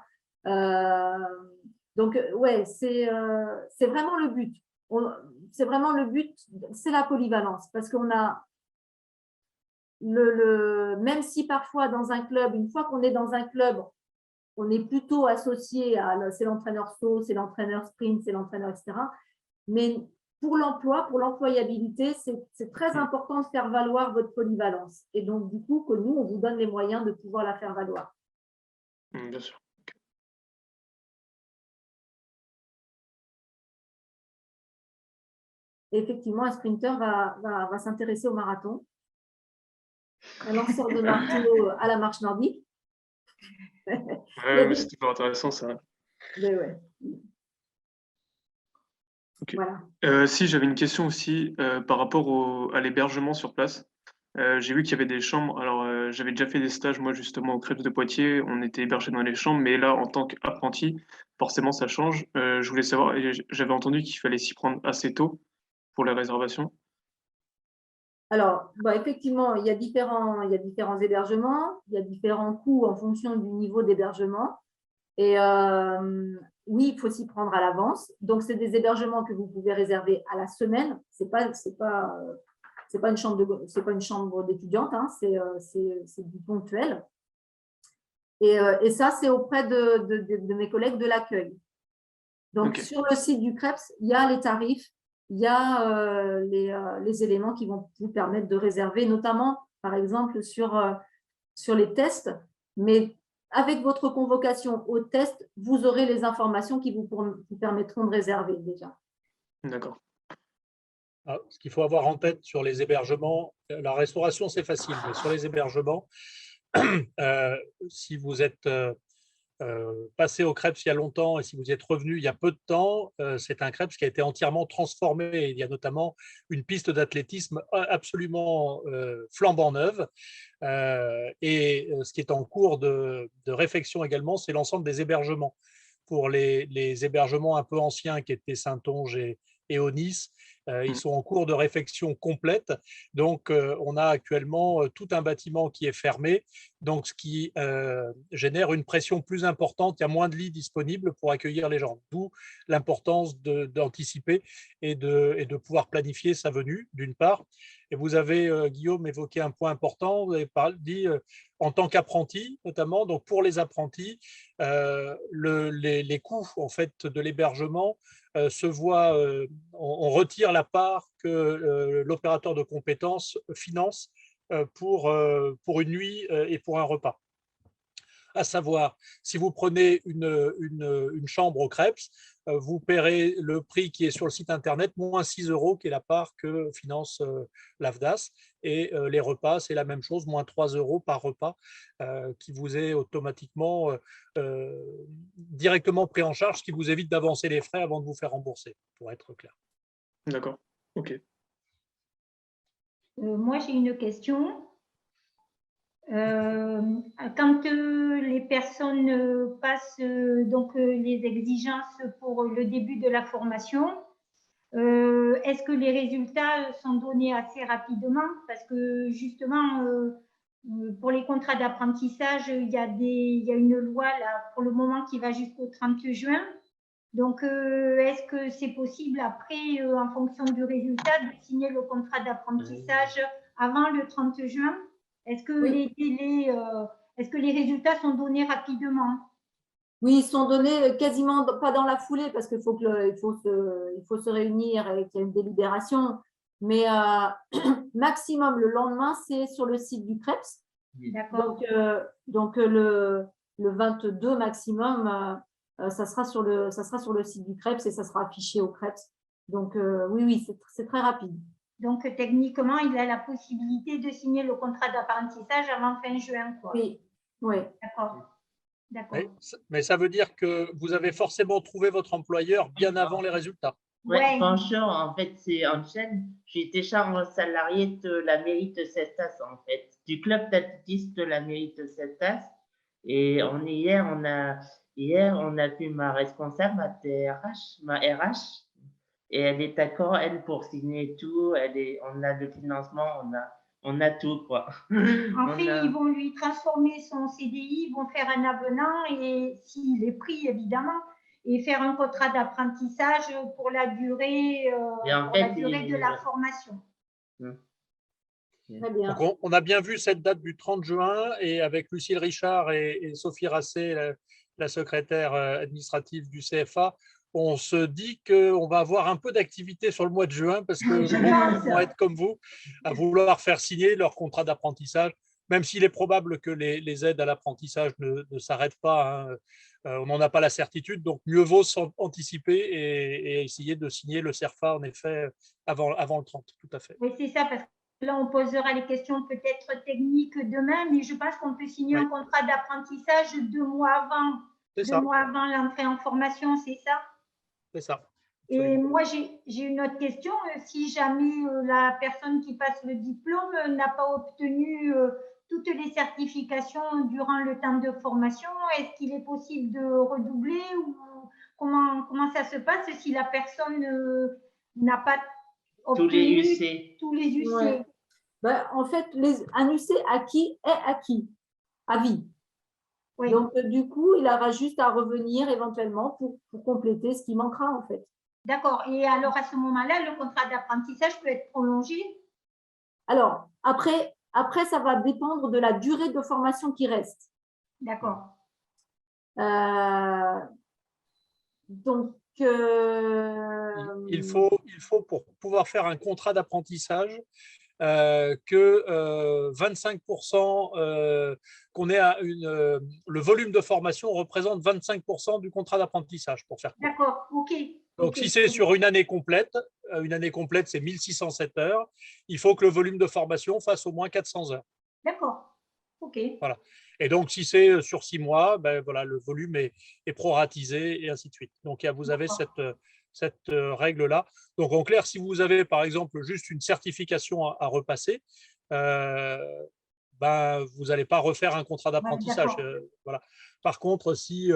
Donc, ouais, c'est vraiment le but. C'est vraiment le but, c'est la polyvalence, parce qu'on a même si parfois dans un club, une fois qu'on est dans un club, on est plutôt associé à c'est l'entraîneur saut, c'est l'entraîneur sprint, c'est l'entraîneur, etc. Mais pour l'emploi, pour l'employabilité, c'est très important de faire valoir votre polyvalence. Et donc, du coup, que nous, on vous donne les moyens de pouvoir la faire valoir. Bien sûr. Et effectivement, un sprinter va s'intéresser au marathon. Un lanceur de marteau à la marche nordique. Ouais, c'est toujours intéressant ça. Mais ouais. Okay. Voilà. Si j'avais une question aussi par rapport à l'hébergement sur place. J'ai vu qu'il y avait des chambres. Alors, j'avais déjà fait des stages, moi, justement, au CREPS de Poitiers. On était hébergés dans les chambres, mais là, en tant qu'apprenti, forcément, ça change. Je voulais savoir, et j'avais entendu qu'il fallait s'y prendre assez tôt pour les réservations. Alors, effectivement, il y a différents hébergements, il y a différents coûts en fonction du niveau d'hébergement. Et oui, il faut s'y prendre à l'avance. Donc, c'est des hébergements que vous pouvez réserver à la semaine. C'est pas une chambre d'étudiante, hein, c'est du ponctuel. Et ça, c'est auprès de mes collègues de l'accueil. Donc, sur le site du CREPS, il y a les tarifs, il y a les éléments qui vont vous permettre de réserver, notamment, par exemple, sur les tests. Mais avec votre convocation au test, vous aurez les informations qui vous permettront de réserver déjà. D'accord. Ce qu'il faut avoir en tête sur les hébergements, la restauration, c'est facile, mais sur les hébergements, si vous êtes passé au CREPS il y a longtemps et si vous y êtes revenu il y a peu de temps, c'est un CREPS qui a été entièrement transformé. Il y a notamment une piste d'athlétisme absolument flambant neuve. Et ce qui est en cours de réflexion également, c'est l'ensemble des hébergements. Pour les hébergements un peu anciens qui étaient Saintonge et et au Nice. Ils sont en cours de réfection complète. Donc, on a actuellement tout un bâtiment qui est fermé, donc ce qui génère une pression plus importante. Il y a moins de lits disponibles pour accueillir les gens. D'où l'importance d'anticiper et de pouvoir planifier sa venue, d'une part. Et vous avez, Guillaume, évoqué un point important. Vous avez dit en tant qu'apprenti, notamment. Donc, pour les apprentis, les coûts en fait de l'hébergement se voient, on retire la part que l'opérateur de compétences finance pour une nuit et pour un repas. À savoir, si vous prenez une chambre au Crêpes, vous paierez le prix qui est sur le site internet, moins 6 €, qui est la part que finance l'AFDAS. Et les repas, c'est la même chose, moins 3 € par repas, qui vous est automatiquement directement pris en charge, ce qui vous évite d'avancer les frais avant de vous faire rembourser, pour être clair. D'accord, ok. Moi, j'ai une question. Quand les personnes passent donc les exigences pour le début de la formation, est-ce que les résultats sont donnés assez rapidement? Parce que justement, pour les contrats d'apprentissage, il y a une loi là pour le moment qui va jusqu'au 30 juin. Donc, est-ce que c'est possible après, en fonction du résultat, de signer le contrat d'apprentissage avant le 30 juin? Est-ce que Oui. est-ce que les résultats sont donnés rapidement? Oui, ils sont donnés quasiment pas dans la foulée parce qu'il faut, il faut se réunir et qu'il y ait une délibération. Mais maximum le lendemain, c'est sur le site du CREPS. D'accord. Donc le 22 maximum, ça sera sur le site du CREPS et ça sera affiché au CREPS. Donc oui, c'est très rapide. Donc techniquement, il a la possibilité de signer le contrat d'apprentissage avant fin juin, quoi. Oui, oui. D'accord. D'accord. Mais ça veut dire que vous avez forcément trouvé votre employeur bien avant les résultats. Oui, Ouais. bonjour, en fait, c'est Angèle. J'ai été chargée salariée de la mairie de Cestas, en fait, du club d'athlétisme de la mairie de Cestas. Et hier, on a vu ma responsable, ma RH, et elle est d'accord, elle, pour signer tout. On a le financement, on a tout, quoi. En fait, ils vont lui transformer son CDI, ils vont faire un avenant et s'il est pris, évidemment, et faire un contrat d'apprentissage pour la durée, de la formation. Très bien. Donc on a bien vu cette date du 30 juin et avec Lucille Richard et Sophie Rassé, la secrétaire administrative du CFA, on se dit qu'on va avoir un peu d'activité sur le mois de juin parce que beaucoup vont être comme vous à vouloir faire signer leur contrat d'apprentissage, même s'il est probable que les aides à l'apprentissage ne s'arrêtent pas. Hein. On n'en a pas la certitude, donc mieux vaut anticiper et essayer de signer le CERFA, en effet, avant le 30, tout à fait. Oui, c'est ça, parce que là, on posera les questions peut-être techniques demain, mais je pense qu'on peut signer un contrat d'apprentissage 2 mois avant. C'est 2 ça. mois avant l'entrée en formation, c'est ça? C'est ça. Et moi, j'ai une autre question. Si jamais la personne qui passe le diplôme n'a pas obtenu toutes les certifications durant le temps de formation, est-ce qu'il est possible de redoubler ou comment ça se passe si la personne n'a pas obtenu tous les UC? Ouais. Ben, en fait, un UC acquis est acquis à vie. Oui. Donc, du coup, il aura juste à revenir éventuellement pour compléter ce qui manquera, en fait. D'accord. Et alors, à ce moment-là, le contrat d'apprentissage peut être prolongé? Alors, après, ça va dépendre de la durée de formation qui reste. D'accord. Donc, il faut, pour pouvoir faire un contrat d'apprentissage, que 25%, qu'on ait le volume de formation représente 25% du contrat d'apprentissage, pour faire court. D'accord, ok. Donc, si c'est sur une année complète, c'est 1607 heures, il faut que le volume de formation fasse au moins 400 heures. D'accord, ok. Voilà. Et donc, si c'est sur 6 mois, ben, voilà, le volume est proratisé et ainsi de suite. Donc, vous avez cette règle-là. Donc, en clair, si vous avez, par exemple, juste une certification à repasser, ben, vous n'allez pas refaire un contrat d'apprentissage. Voilà. Par contre, si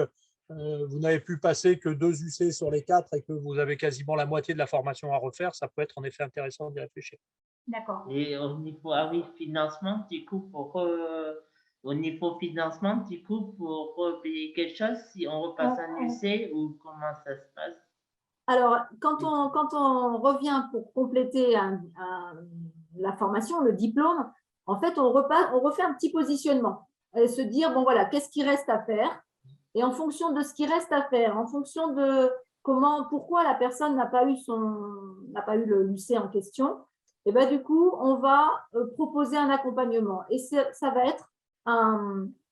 vous n'avez pu passer que 2 UC sur les 4 et que vous avez quasiment la moitié de la formation à refaire, ça peut être en effet intéressant d'y réfléchir. D'accord. Et au niveau, ah oui, financement, du coup, au niveau financement, du coup, pour payer quelque chose, si on repasse un UC ou comment ça se passe? Alors, quand on revient pour compléter la formation, le diplôme, en fait, on refait un petit positionnement. Et se dire, bon voilà, qu'est-ce qui reste à faire? Et en fonction de ce qui reste à faire, en fonction de pourquoi la personne n'a pas eu le lycée en question, et ben du coup, on va proposer un accompagnement. Et ça va être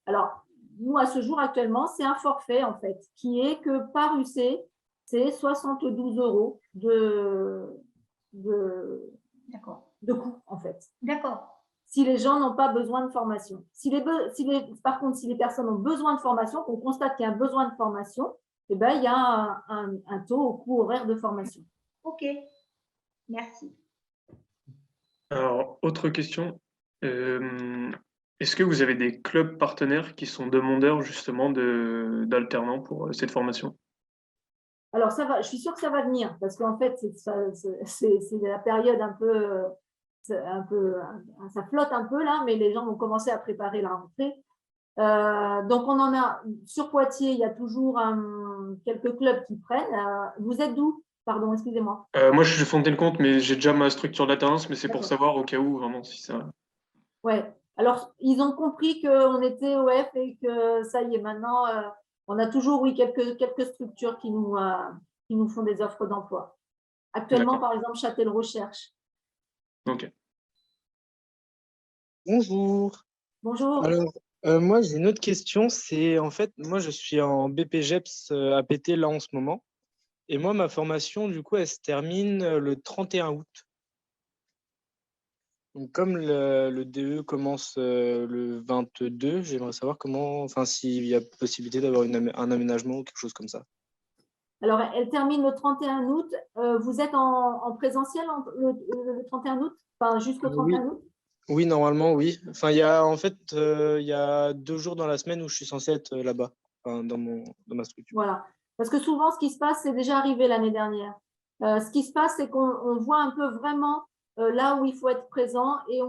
alors, nous, à ce jour, actuellement, c'est un forfait, en fait, qui est que par UC, c'est 72 € de coût, en fait. D'accord. Si les gens n'ont pas besoin de formation. Par contre, si les personnes ont besoin de formation, qu'on constate qu'il y a un besoin de formation, eh ben, il y a un taux au coût horaire de formation. OK. Merci. Alors, autre question. Est-ce que vous avez des clubs partenaires qui sont demandeurs justement d'alternants pour cette formation? Alors, ça va, je suis sûre que ça va venir, parce qu'en fait, c'est la période un peu, ça flotte un peu là, mais les gens vont commencer à préparer la rentrée. Donc, on en a, sur Poitiers, il y a toujours quelques clubs qui prennent. Vous êtes d'où? Pardon, excusez-moi. Moi, je suis Fontaine-Comte, mais j'ai déjà ma structure d'alternance, mais c'est pour savoir au cas où, vraiment, si ça… Ouais. Alors, ils ont compris qu'on était OF et que ça y est, maintenant, on a toujours, oui, quelques structures qui nous font des offres d'emploi. Actuellement, par exemple, Châtel Recherche. Ok. Bonjour. Bonjour. Alors, moi, j'ai une autre question. C'est en fait, moi, je suis en BPGEPS APT là en ce moment. Et moi, ma formation, du coup, elle se termine le 31 août. Donc, comme le DE commence le 22, j'aimerais savoir s'il y a possibilité d'avoir un aménagement ou quelque chose comme ça. Alors, elle termine le 31 août. Vous êtes en présentiel le 31 août, enfin, jusqu'au 31 août? Oui, normalement, oui. Enfin, il y a 2 jours dans la semaine où je suis censé être là-bas, enfin, dans ma structure. Voilà. Parce que souvent, ce qui se passe, c'est déjà arrivé l'année dernière. Ce qui se passe, c'est qu'on voit un peu vraiment là où il faut être présent et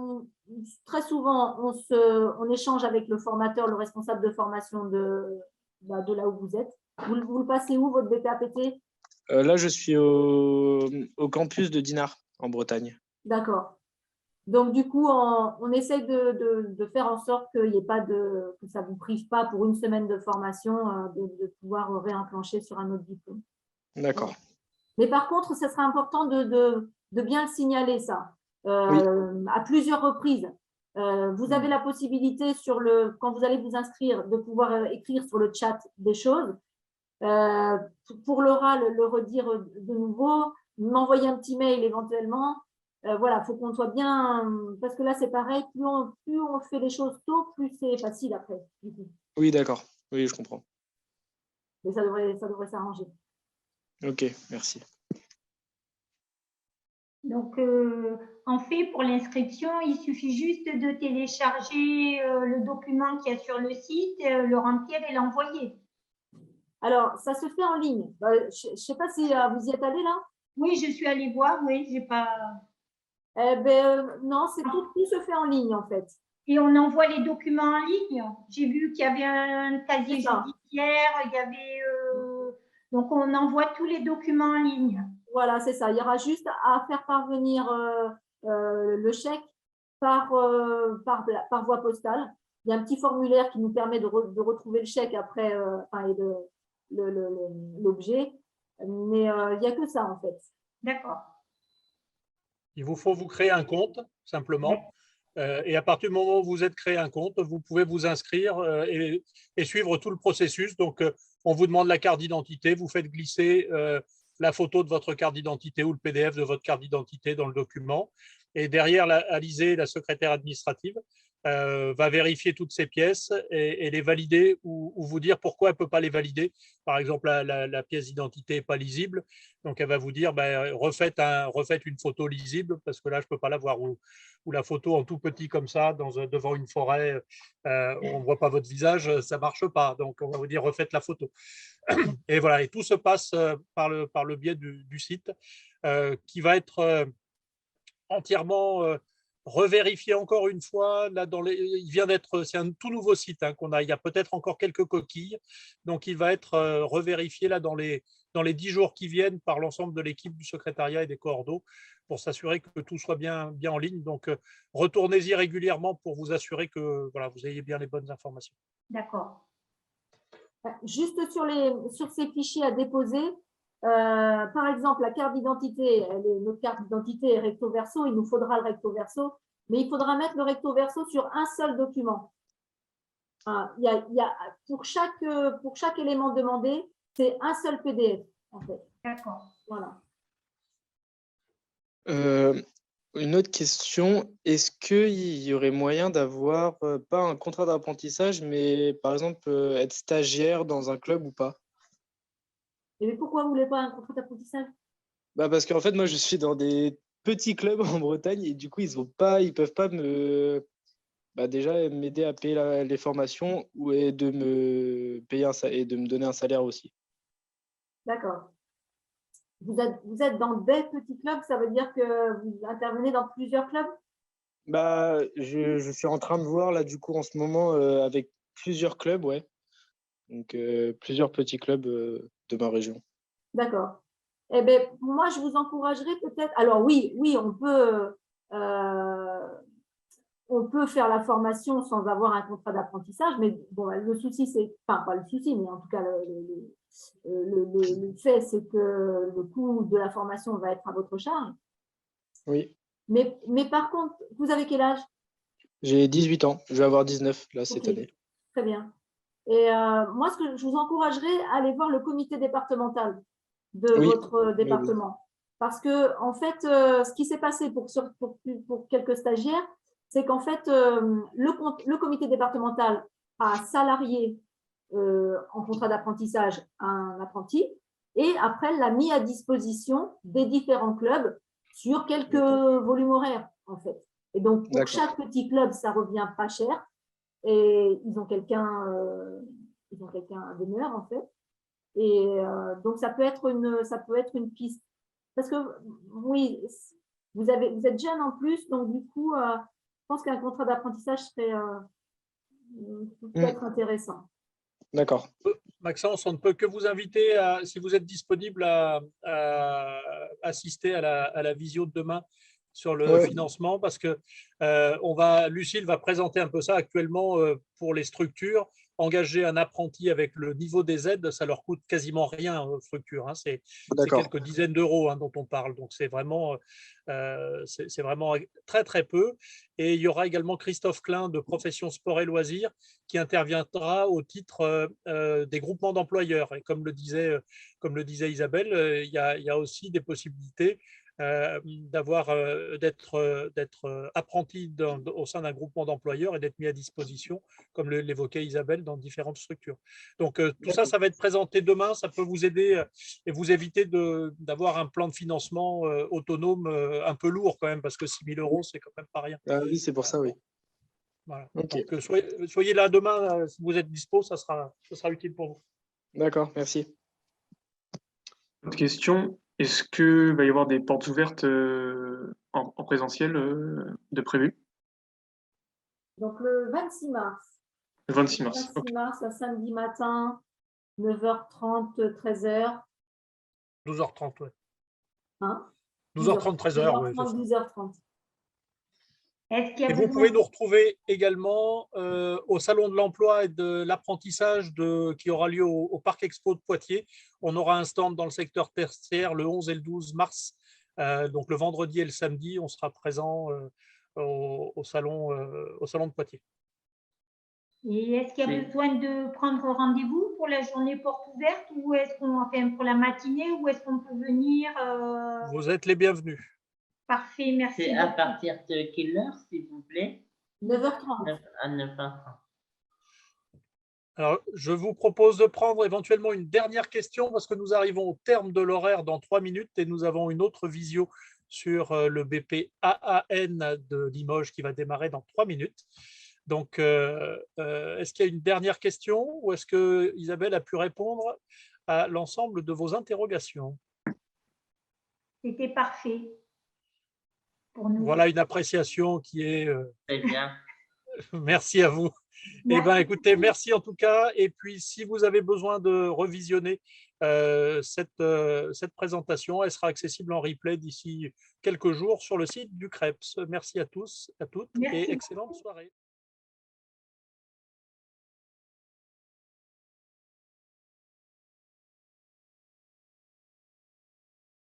très souvent, on échange avec le formateur, le responsable de formation de là où vous êtes. Vous le passez où, votre BPAPT? Là, je suis au campus de Dinard, en Bretagne. D'accord. Donc, du coup, on essaye de faire en sorte que ça ne vous prive pas pour une semaine de formation de pouvoir réenclencher sur un autre diplôme. D'accord. Mais par contre, ce sera important de bien le signaler, ça, Oui. à plusieurs reprises. Vous avez la possibilité, quand vous allez vous inscrire, de pouvoir écrire sur le chat des choses. Pour l'oral, le redire de nouveau, m'envoyer un petit mail éventuellement. Voilà, il faut qu'on soit bien, parce que là, c'est pareil, plus on fait les choses tôt, plus c'est facile après. Oui, d'accord. Oui, je comprends. Mais ça devrait s'arranger. Ok, merci. Donc, en fait, pour l'inscription, il suffit juste de télécharger le document qu'il y a sur le site, le remplir et l'envoyer. Alors, ça se fait en ligne. Je ne sais pas si vous y êtes allé là. Oui, je suis allée voir, oui, j'ai pas… non, tout se fait en ligne en fait. Et on envoie les documents en ligne. J'ai vu qu'il y avait un casier judiciaire, il y avait… donc, on envoie tous les documents en ligne. Voilà, c'est ça. Il y aura juste à faire parvenir le chèque par voie postale. Il y a un petit formulaire qui nous permet de retrouver le chèque après et l'objet. Mais il n'y a que ça en fait. D'accord. Il vous faut vous créer un compte, simplement. Et à partir du moment où vous êtes créé un compte, vous pouvez vous inscrire et suivre tout le processus. Donc, on vous demande la carte d'identité, vous faites glisser la photo de votre carte d'identité ou le PDF de votre carte d'identité dans le document. Et derrière, Alizée, la secrétaire administrative, va vérifier toutes ces pièces et les valider ou vous dire pourquoi elle ne peut pas les valider. Par exemple, la pièce d'identité n'est pas lisible, donc elle va vous dire refaites une photo lisible parce que là, je ne peux pas la voir. Ou la photo en tout petit comme ça, devant une forêt, on ne voit pas votre visage, ça ne marche pas. Donc, on va vous dire refaites la photo. Et voilà, et tout se passe par le biais du site qui va être entièrement revérifié encore une fois. Là, il vient d'être, c'est un tout nouveau site qu'on a. Il y a peut-être encore quelques coquilles, donc il va être revérifié là dans les 10 jours qui viennent par l'ensemble de l'équipe du secrétariat et des coordos pour s'assurer que tout soit bien en ligne. Donc, retournez-y régulièrement pour vous assurer que voilà, vous ayez bien les bonnes informations. D'accord. Juste sur ces fichiers à déposer, par exemple, la carte d'identité, notre carte d'identité est recto verso, il nous faudra le recto verso, mais il faudra mettre le recto verso sur un seul document. Pour chaque élément demandé, c'est un seul PDF, en fait. D'accord. Voilà. Une autre question, est-ce qu'il y aurait moyen d'avoir, pas un contrat d'apprentissage, mais par exemple être stagiaire dans un club ou pas? Et pourquoi vous ne voulez pas un contrat d'apprentissage? Parce qu'en fait, moi, je suis dans des petits clubs en Bretagne et du coup, ils peuvent pas déjà m'aider à payer les formations et de me payer et de me donner un salaire aussi. D'accord. Vous êtes dans des petits clubs, ça veut dire que vous intervenez dans plusieurs clubs? Je suis en train de voir là du coup en ce moment avec plusieurs clubs, ouais. Donc plusieurs petits clubs de ma région. D'accord. Eh bien, moi, je vous encouragerais peut-être. Alors oui, on peut faire la formation sans avoir un contrat d'apprentissage, mais bon, le souci, c'est, enfin, pas le souci, mais en tout cas, le fait, c'est que le coût de la formation va être à votre charge. Oui. Mais par contre, vous avez quel âge? J'ai 18 ans, je vais avoir 19 là cette année. Très bien. Et moi, je vous encouragerais à aller voir le comité départemental de votre département. Parce que, en fait, ce qui s'est passé pour quelques stagiaires, c'est qu'en fait, le comité départemental a salarié en contrat d'apprentissage un apprenti et après l'a mis à disposition des différents clubs sur quelques volumes horaires, en fait. Et donc, pour chaque petit club, ça revient pas cher. Et ils ont quelqu'un à demeure, en fait. Et donc, ça peut être une piste. Parce que, oui, vous êtes jeune en plus, donc du coup, je pense qu'un contrat d'apprentissage peut être intéressant. D'accord. Maxence, on ne peut que vous inviter, si vous êtes disponible, à assister à la visio de demain sur le financement, parce que Lucille va présenter un peu ça actuellement pour les structures. Engager un apprenti avec le niveau des aides, ça leur coûte quasiment rien aux structures. C'est quelques dizaines d'euros dont on parle. Donc, c'est vraiment très, très peu. Et il y aura également Christophe Klein de Profession Sport et Loisirs qui interviendra au titre des groupements d'employeurs. Et comme le disait Isabelle, il y a aussi des possibilités d'être apprenti au sein d'un groupement d'employeurs et d'être mis à disposition, comme l'évoquait Isabelle, dans différentes structures. Donc, tout ça, ça va être présenté demain. Ça peut vous aider et vous éviter d'avoir un plan de financement autonome un peu lourd quand même, parce que 6 000 euros, c'est quand même pas rien. Oui, c'est pour ça, oui. Voilà. Donc, soyez là demain, si vous êtes dispo, ça sera utile pour vous. D'accord, merci. Autre question, est-ce qu'il va y avoir des portes ouvertes en présentiel de prévu? Donc, le 26 mars. Le 26 mars. 26 mars, un samedi matin, 9h30, 13h. 12h30, oui. 12h30, 13h, oui. 12h30. Et vous pouvez nous retrouver également au Salon de l'Emploi et de l'Apprentissage qui aura lieu au Parc Expo de Poitiers. On aura un stand dans le secteur tertiaire le 11 et le 12 mars. Donc le vendredi et le samedi, on sera présent au salon de Poitiers. Et est-ce qu'il y a besoin de prendre rendez-vous pour la journée porte ouverte ou est-ce pour la matinée ou est-ce qu'on peut venir Vous êtes les bienvenus. Parfait, merci. C'est à partir de quelle heure, s'il vous plaît? 9h30. À 9h30. Alors, je vous propose de prendre éventuellement une dernière question parce que nous arrivons au terme de l'horaire dans 3 minutes et nous avons une autre visio sur le BP AAN de Limoges qui va démarrer dans 3 minutes. Donc, est-ce qu'il y a une dernière question ou est-ce que Isabelle a pu répondre à l'ensemble de vos interrogations? C'était parfait pour nous. Voilà une appréciation qui est… Très bien. Merci à vous. Eh bien, écoutez, merci en tout cas. Et puis, si vous avez besoin de revisionner cette présentation, elle sera accessible en replay d'ici quelques jours sur le site du CREPS. Merci à tous, à toutes Merci. et excellente soirée.